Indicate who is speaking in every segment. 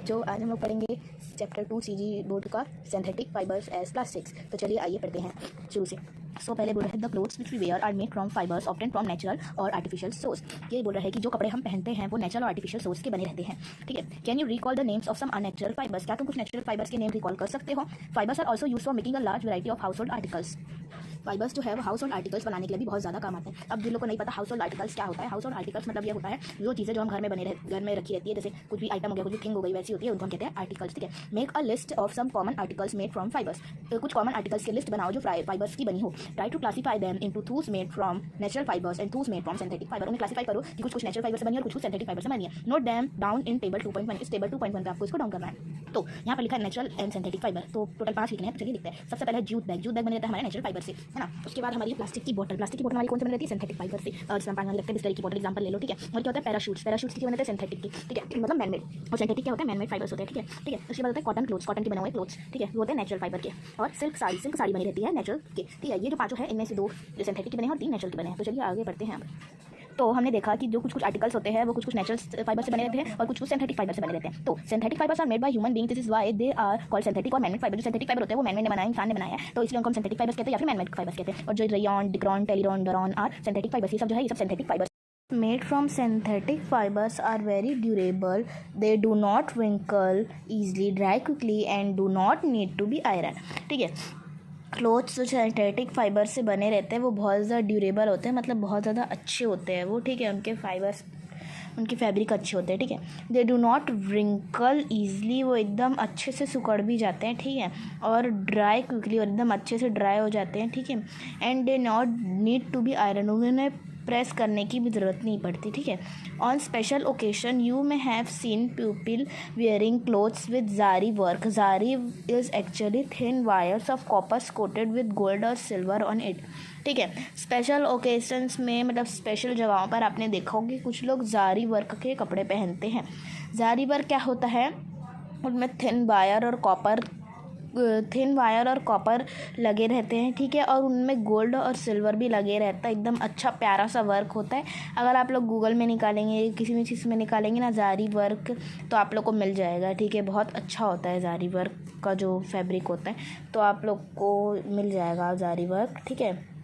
Speaker 1: जो आज हम लोग पढ़ेंगे चैप्टर 2 CG बोर्ड का सिंथेटिक फाइबर्स एज प्लास्टिक्स। तो चलिए आइए पढ़ते हैं शुरू से। सो पहले बोल रहा है the clothes which we wear are made from fibres obtain from natural और आर्टिफिशियल सोर्स। ये बोल रहा है कि जो कपड़े हम पहनते हैं वो नेचुरल और आर्टिफिशियल सोर्स के बने रहते हैं। ठीक है। Can you recall the names of some unnatural fibres. क्या तुम कुछ नेचुरल फाइबर्स के नेम रिकॉल कर सकते हो। Fibres are also use for making a large variety of household articles. Fibres जो है वो हाउस होल्ड आर्टिकल्स बनाने के लिए भी बहुत ज़्यादा काम आते हैं। अब जिन लोगों को नहीं पता हाउस होल्ड आर्टिकल्स क्या होता है, हाउस होल्ड आर्टिकल्स मतलब ये होता है जो चीज़ें जो हम घर में रखी रहती है, जैसे कुछ भी आइटम हो गया, कुछ भी थिंग हो गई, वैसी होती है, उनको हम कहते हैं आर्टिकल्स। ठीक है। Make a list of some common articles made from fibres. कुछ कॉमन आर्टिकल्स की लिस्ट बनाओ जो फाइबर्स की बनी हो। Try to classify them into those made from natural fibres and those made from synthetic fibre. उन्हें क्लासीफाई करो कि कुछ नेचुरल फाइबर से बनी है और कुछ सिंथेटिक फाइबर से बनी है। Note them down in table 2.1। इस टेबल 2.1 पे आपको इसको डाउन करना है। तो यहाँ पर लिखा है नेचुरल एंड सिंथेटिक फाइबर, तो टोटल 5 लिखने हैं। तो चलिए लिखते हैं। सबसे पहले जूट बैग बने रहता है हमारे नेचुरल फाइबर से, है ना। उसके बाद हमारी प्लास्टिक की बोतल हमारी कौन से बनी रहती है, सिंथेटिक फाइबर से। जिसमें पानी रखते हैं, बिस्लरी की बोतल एग्जांपल ले लो। ठीक है। और क्या होता है, पैराशूट्स की बनते हैं सिंथेटिक की। ठीक है, मतलब मैनमेड। और सिंथेटिक क्या होता है, मैनमेड फाइबर्स होते हैं। ठीक है। ठीक है। उसके बाद होता है कॉटन के बने हुए क्लोथ्स। ठीक है, वो होते हैं नेचुरल फाइबर के। और सिल्क साड़ी बनी रहती है नेचुरल के। ठीक है। ये जो पांचों है इनमें से 2 जो सिंथेटिक के बने हैं और 3 नेचुरल के बने हैं। तो चलिए आगे बढ़ते हैं। तो हमने देखा कि जो कुछ आर्टिकल्स होते हैं वो कुछ नेचुरल फाइबर से बने रहते हैं और कुछ सिंथेटिक फाइबर से बने रहते हैं। तो synthetic fibres are made by human being, this is why they are called synthetic और मैनमेड फाइबर। जो सिंथेटिक फाइबर होते हैं वो मैनमेड ने बनाया, इंसान ने बनाया है, तो इसलिए उनको हम सिंथेटिक फाइबर्स कहते हैं या फिर मैनमेड फाइबर्स कहते हैं। और जो रेयन, डिक्रॉन, टेलिरॉन, डरॉन आर सिंथेटिक फाइबर्स। ये सब जो है ये सब synthetic fibres made from synthetic fibers are very durable. They do not wrinkle easily, dry quickly and do not need to be ironed. ठीक है। क्लोथ्स जो सिंथेटिक फाइबर से बने रहते हैं वो बहुत ज़्यादा ड्यूरेबल होते हैं, मतलब बहुत ज़्यादा अच्छे होते हैं वो। ठीक है। उनके फैब्रिक अच्छे होते हैं। ठीक है। They do not wrinkle easily, वो एकदम अच्छे से सिकुड़ भी जाते हैं। ठीक है। और ड्राई क्विकली, और एकदम अच्छे से ड्राई हो जाते हैं। ठीक है। And they not need to be iron, उन्हें प्रेस करने की भी ज़रूरत नहीं पड़ती। ठीक है। On special occasion you may have seen people wearing clothes with zari work. Zari is actually thin wires of coppers coated with gold और सिल्वर ऑन इट। ठीक है। स्पेशल ओकेशंस में मतलब स्पेशल जगहों पर आपने देखा होगा कि कुछ लोग ज़ारी वर्क के कपड़े पहनते हैं। ज़ारी वर्क क्या होता है, उनमें थिन वायर और कॉपर लगे रहते हैं। ठीक है। और उनमें गोल्ड और सिल्वर भी लगे रहता है। एकदम अच्छा प्यारा सा वर्क होता है। अगर आप लोग गूगल में निकालेंगे, किसी भी चीज़ में निकालेंगे ना ज़ारी वर्क, तो आप लोग को मिल जाएगा। ठीक है। बहुत अच्छा होता है ज़ारी वर्क का जो फैब्रिक होता है, तो आप लोग को मिल जाएगा ज़ारी वर्क। ठीक है।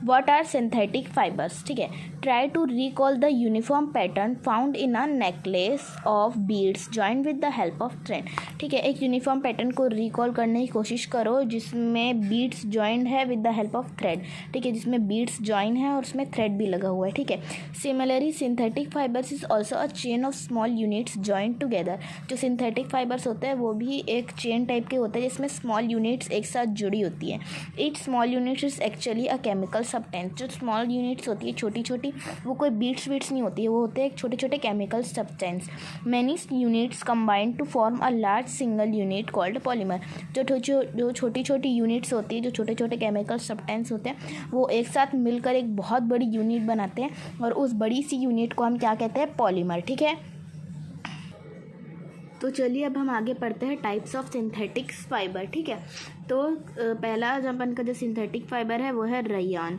Speaker 1: What are synthetic fibers? ठीक है। Try to recall the uniform pattern found in a necklace of beads joined with the help of thread. ठीक है। एक यूनिफॉर्म पैटर्न को रिकॉल करने की कोशिश करो जिसमें बीड्स जॉइंड है with the help of thread. ठीक है। जिसमें बीड्स जॉइन है और उसमें थ्रेड भी लगा हुआ है। ठीक है। Similarly synthetic fibres is also a chain of small units joined together. जो सिंथेटिक फाइबर्स होते हैं वो भी एक चेन टाइप के होते हैं जिसमें स्मॉल यूनिट्स एक साथ जुड़ी होती है। Each small units is actually a chemical substance. जो स्मॉल यूनिट्स होती है छोटी छोटी, वो कोई बीट्स नहीं होती है, वो होते हैं छोटे छोटे chemical substance. Many units combined to form a large single unit called polymer. जो छोटी छोटी यूनिट्स होती है, जो छोटे छोटे केमिकल सब्सटेंस होते हैं, वो एक साथ मिलकर एक बहुत बड़ी यूनिट बनाते हैं और उस बड़ी सी यूनिट को हम क्या कहते हैं, पॉलीमर। ठीक है। तो चलिए अब हम आगे पढ़ते हैं टाइप्स ऑफ सिंथेटिक फाइबर। ठीक है। तो पहला जब का जो सिंथेटिक फाइबर है वो है रेयन।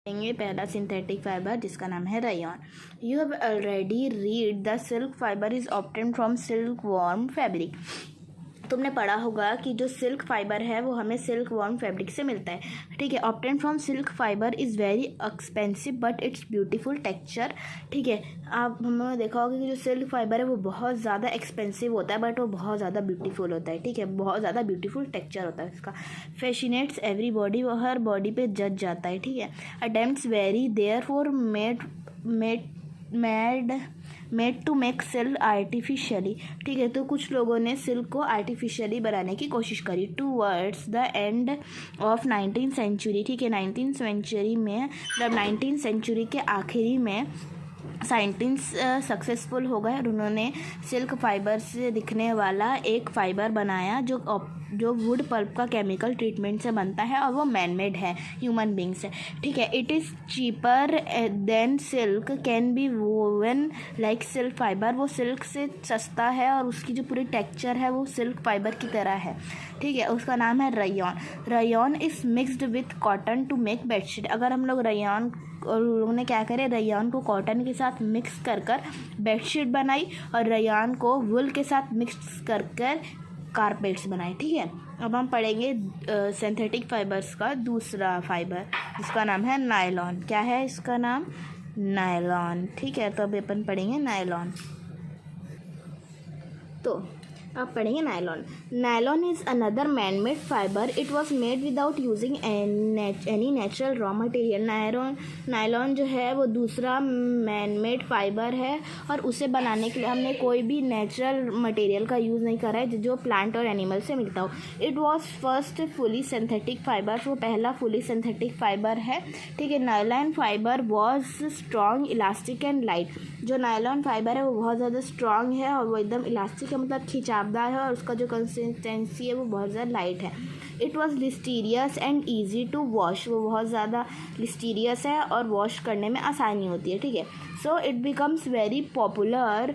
Speaker 1: पहला सिंथेटिक फाइबर जिसका नाम है rayon. You have already read the silk fibre is obtain from silk worm fabric. तुमने पढ़ा होगा कि जो सिल्क फाइबर है वो हमें सिल्क वॉर्म फैब्रिक से मिलता है। ठीक है। Obtain from silk fibre is very expensive but it's beautiful texture. ठीक है। आप हमने देखा होगा कि जो सिल्क फाइबर है वो बहुत ज़्यादा एक्सपेंसिव होता है बट वो बहुत ज़्यादा ब्यूटीफुल होता है। ठीक है। बहुत ज़्यादा ब्यूटीफुल टेक्सचर होता है उसका। फैसिनेट्स एवरी बॉडी, वो हर बॉडी पे जज जाता है। ठीक है। Attempts were therefore made to make silk artificially. ठीक है। तो कुछ लोगों ने सिल्क को आर्टिफिशियली बनाने की कोशिश करी towards the end of 19th century. ठीक है। 19th सेंचुरी में, मतलब 19th सेंचुरी के आखिरी में साइंटिस्ट सक्सेसफुल हो गए और उन्होंने सिल्क फाइबर से दिखने वाला एक फ़ाइबर बनाया जो वुड पल्प का केमिकल ट्रीटमेंट से बनता है और वो मैन मेड है, ह्यूमन बींग्स है, ठीक है। It is cheaper than silk, can be woven like silk fibre, वो सिल्क से सस्ता है और उसकी जो पूरी टेक्सचर है वो सिल्क फाइबर की तरह है, ठीक है। उसका नाम है rayon. Rayon is mixed with cotton to make bedsheet. अगर हम लोग रयॉन, और लोगों ने क्या करे, रयॉन को कॉटन के साथ मिक्स कर बेडशीट बनाई और रयॉन को वुल के साथ मिक्स कर कारपेट्स बनाए, ठीक है। अब हम पढ़ेंगे सिंथेटिक फाइबर्स का दूसरा फाइबर जिसका नाम है नायलॉन। क्या है इसका नाम? नायलॉन, ठीक है। तो अभी अपन पढ़ेंगे नायलॉन। तो अब पढ़ेंगे nylon. Nylon is another man made fibre. It was made without using any natural raw material. Nylon जो है वो दूसरा मैन मेड फाइबर है और उसे बनाने के लिए हमने कोई भी नेचुरल मटेरियल का यूज़ नहीं करा है जो प्लांट और एनिमल से मिलता हो। It was first fully synthetic fibre, वो पहला फुली सिंथेटिक फाइबर है, ठीक है। Nylon fibre was strong, elastic and light. जो नायलॉन फाइबर है वो बहुत ज़्यादा स्ट्रॉन्ग है और वो एकदम इलास्टिक है, मतलब खिंचावदार है, और उसका जो कंसिस्टेंसी है वो बहुत ज़्यादा लाइट है। It was lustrous and easy to wash, वो बहुत ज़्यादा लिस्टीरियस है और वॉश करने में आसानी होती है, ठीक है। So it becomes very popular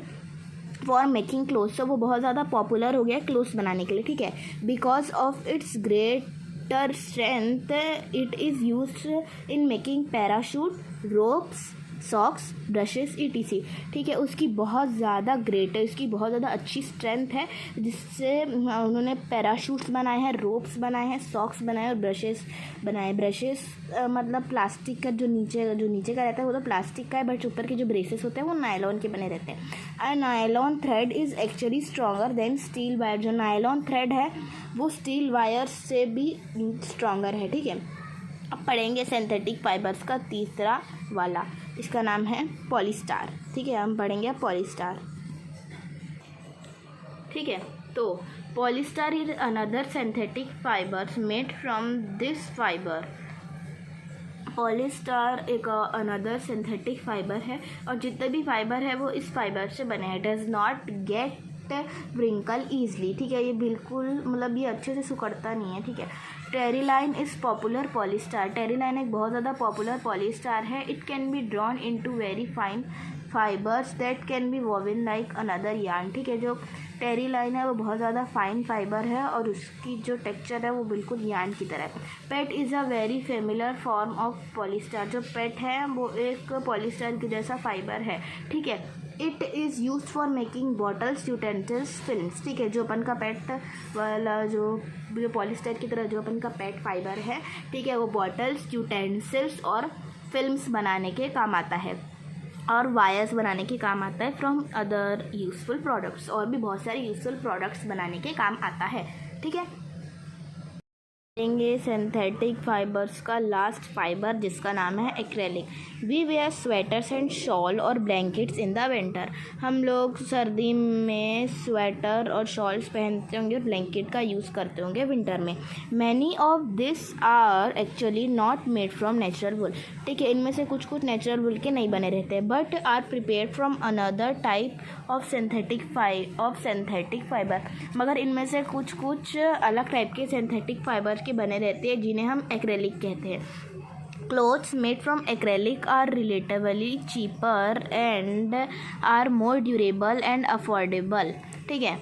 Speaker 1: for making clothes, तो वो बहुत ज़्यादा पॉपुलर हो गया क्लोथ्स बनाने के लिए, ठीक है। Because of its greater strength it is used in making parachute, ropes, socks, brushes ETC, ठीक है। उसकी बहुत ज़्यादा ग्रेट है, उसकी बहुत ज़्यादा अच्छी स्ट्रेंथ है जिससे उन्होंने पैराशूट्स बनाए हैं, रोप्स बनाए हैं, सॉक्स बनाए और ब्रशेस बनाए। ब्रशेस मतलब प्लास्टिक का जो नीचे का रहता है वो तो प्लास्टिक का है, बट ऊपर के जो ब्रेसेस होते हैं वो नायलॉन के बने रहते हैं। And nylon thread is actually stronger than steel wire. जो नायलॉन थ्रेड है वो स्टील वायर से भी स्ट्रॉन्गर है, ठीक है। अब पढ़ेंगे सिंथेटिक फाइबर्स का तीसरा वाला, इसका नाम है पॉलीस्टार, ठीक है। हम पढ़ेंगे पॉलीस्टार, ठीक है। तो polyester is another synthetic fibres made from this fibre. Polyester एक अनदर सिंथेटिक फाइबर है और जितने भी फाइबर है वो इस फाइबर से बने हैं। Does not gate wrinkle easily, ठीक है। ये बिल्कुल मतलब ये अच्छे से सिकुड़ता नहीं है, ठीक है। टेरिलाइन इज़ पॉपुलर पॉलीस्टार। टेरिलाइन एक बहुत ज़्यादा पॉपुलर पॉलीस्टार है। It can be drawn into very fine fibres that can be woven like another yarn, ठीक है। जो टेरिलाइन है वो बहुत ज़्यादा फाइन फाइबर है और उसकी जो टेक्सचर है वो बिल्कुल यार्न की तरह है। PET is a very familiar form of polyester. जो पेट है वो एक पॉलीस्टार की जैसा फाइबर है, ठीक है। It is use for making bottles, utensils, films, ठीक है। जो अपन का पेट वाला जो पॉलीस्टर की तरह जो अपन का पेट फाइबर है, ठीक है, वो बॉटल्स, यूटेंसिल्स और फिल्म्स बनाने के काम आता है और वायर्स बनाने के काम आता है फ्रॉम अदर यूजफुल प्रोडक्ट्स। और भी बहुत सारे यूजफुल प्रोडक्ट्स बनाने के काम आता है, ठीक है। लेंगे सिंथेटिक फाइबर्स का लास्ट फाइबर जिसका नाम है acrylic. We wear sweaters and shawl और ब्लैंकेट्स इन द विंटर। हम लोग सर्दी में स्वेटर और शॉल्स पहनते होंगे और ब्लैंकेट का यूज़ करते होंगे विंटर में। Many of this are actually not made from natural wool, ठीक है। इनमें से कुछ नेचुरल वुल के नहीं बने रहते, but are prepared from another type of synthetic fibre. मगर इनमें से कुछ अलग टाइप के सिंथेटिक फाइबर के बने रहते हैं जिन्हें हम एक्रेलिक कहते हैं। Clothes made from acrylic are relatively cheaper and are more durable and affordable, ठीक है।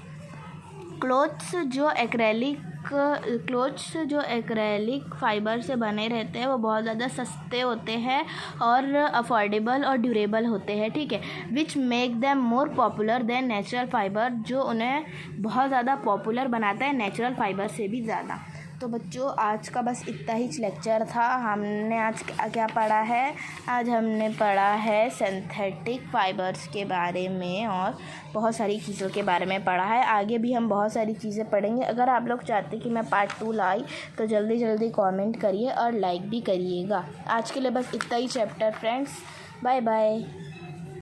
Speaker 1: क्लोथ्स जो एक्रेलिक फाइबर से बने रहते हैं वो बहुत ज़्यादा सस्ते होते हैं और अफोर्डेबल और ड्यूरेबल होते हैं, ठीक है। Which make them more popular than natural fibre, जो उन्हें बहुत ज़्यादा पॉपुलर बनाता है नेचुरल फाइबर से भी ज़्यादा। तो बच्चों आज का बस इतना ही लेक्चर था। हमने आज क्या पढ़ा है? आज हमने पढ़ा है सिंथेटिक फाइबर्स के बारे में और बहुत सारी चीज़ों के बारे में पढ़ा है। आगे भी हम बहुत सारी चीज़ें पढ़ेंगे। अगर आप लोग चाहते कि मैं पार्ट 2 लाई तो जल्दी जल्दी कमेंट करिए और लाइक भी करिएगा। आज के लिए बस इतना ही चैप्टर फ्रेंड्स। Bye bye.